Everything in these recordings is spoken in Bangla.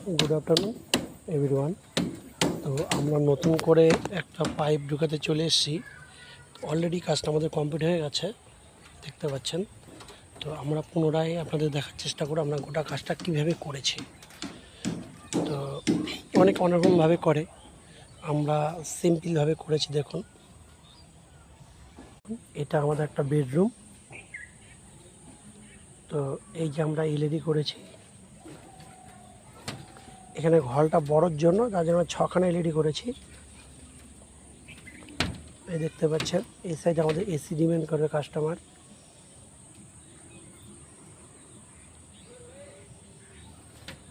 Good afternoon everyone. তো আমরা নতুন করে একটা পাইপ ঢুকাতে চলে এসেছি। অলরেডি কাজটা আমাদের কমপ্লিট হয়ে গেছে, দেখতে পাচ্ছেন। তো আমরা পুনরায় আপনাদের দেখার চেষ্টা করব আমরা গোটা কাজটা কীভাবে করেছি। তো অনেক অন্যরকমভাবে করে, আমরা সিম্পলভাবে করেছি। দেখুন, এটা আমাদের একটা বেডরুম। তো এই যে আমরা এলইডি করেছি, এখানে হলটা বড়োর জন্য তার জন্য 6খানা এলইডি করেছি। এই দেখতে পাচ্ছেন, এই সাইডে আমাদের এসি ডিমান্ড করবে কাস্টমার।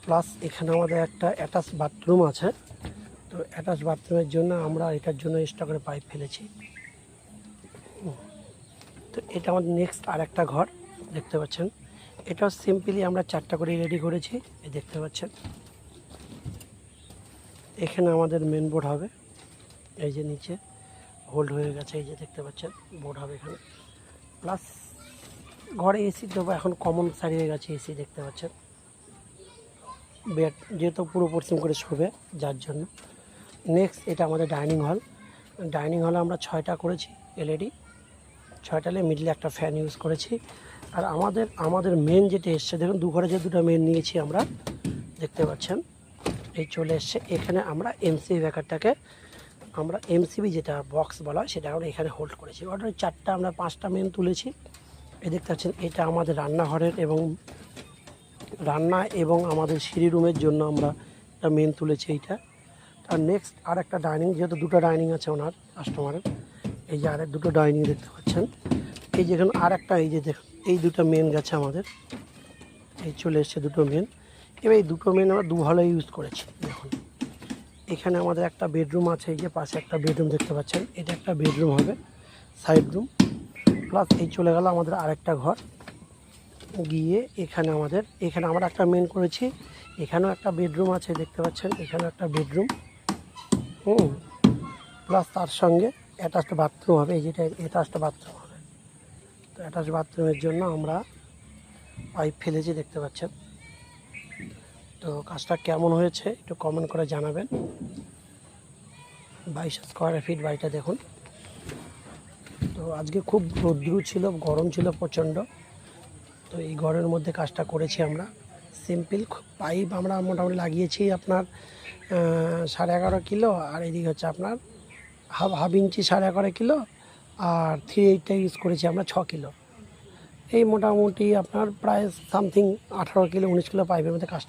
প্লাস এখানে আমাদের একটা অ্যাটাচ বাথরুম আছে। তো অ্যাটাচ বাথরুমের জন্য আমরা এটার জন্য এক্সট্রা করে পাইপ ফেলেছি। তো এটা আমাদের নেক্সট আর একটা ঘর দেখতে পাচ্ছেন। এটাও সিম্পলি আমরা 4টা করে রেডি করেছি। এই দেখতে পাচ্ছেন, এখানে আমাদের মেন বোর্ড হবে। এই যে নিচে হোল্ড হয়ে গেছে, এই যে দেখতে পাচ্ছেন বোর্ড হবে এখানে। প্লাস ঘরে এসি দেবো, এখন কমন সারিয়ে গেছে এসি, দেখতে পাচ্ছেন। বেড যেহেতু পুরো পশ্চিম করে শোবে, যার জন্য। নেক্সট এটা আমাদের ডাইনিং হল। ডাইনিং হলে আমরা 6টা করেছি এলইডি, 6টালে মিডলে একটা ফ্যান ইউজ করেছি। আর আমাদের মেন যেটা এসছে, দেখুন ঘরে যে 2টা মেন নিয়েছি আমরা, দেখতে পাচ্ছেন এই চলে এসছে। এখানে আমরা এমসিবি ব্যাকারটাকে আমরা এমসিবি যেটা বক্স বলা হয় সেটা আমরা এখানে হোল্ড করেছি। অর্থাৎ 4টা আমরা 5টা মেন তুলেছি। এই দেখতে পাচ্ছেন, এটা আমাদের রান্নাঘরের রান্না এবং আমাদের সিঁড়ি রুমের জন্য আমরা একটা মেন তুলেছি এইটা। আর নেক্সট আর একটা ডাইনিং, যেহেতু 2টো ডাইনিং আছে ওনার কাস্টমারের, এই যে আর 2টো ডাইনিং দেখতে পাচ্ছেন। এই যে এখানে আর একটা, এই যে দেখুন এই 2টো মেন গেছে আমাদের, এই চলে এসছে 2টো মেন। এবার এই 2টো মেন আমরা 2 হলে ইউজ করেছি। দেখুন এখানে আমাদের একটা বেডরুম আছে, এই যে পাশে একটা বেডরুম দেখতে পাচ্ছেন, এটা একটা বেডরুম হবে, সাইড রুম। প্লাস এই চলে গেল আমাদের আরেকটা ঘর গিয়ে, এখানে আমরা একটা মেন করেছি। এখানেও একটা বেডরুম আছে, দেখতে পাচ্ছেন, এখানেও একটা বেডরুম। প্লাস তার সঙ্গে অ্যাটাচড বাথরুম হবে, এই যেটা অ্যাটাচড বাথরুম হবে। তো অ্যাটাচ বাথরুমের জন্য আমরা পাইপ ফেলেছি, দেখতে পাচ্ছেন। তো কাজটা কেমন হয়েছে একটু কমেন্ট করে জানাবেন। 22 স্কোয়ার ফিট বাড়িটা দেখুন। তো আজকে খুব রৌদ্র ছিল, গরম ছিল প্রচণ্ড। তো এই ঘরের মধ্যে কাজটা করেছি আমরা। সিম্পল পাইপ আমরা মোটামুটি লাগিয়েছি আপনার 11.5 কিলো, আর এদিকে হচ্ছে আপনার হাফ ইঞ্চি 11.5 কিলো, আর 3/8টা ইউজ করেছি আমরা 6 কিলো। এই মোটামুটি আপনার প্রায় সামথিং 18 কিলো 19 কিলো পাইপের মধ্যে কাজটা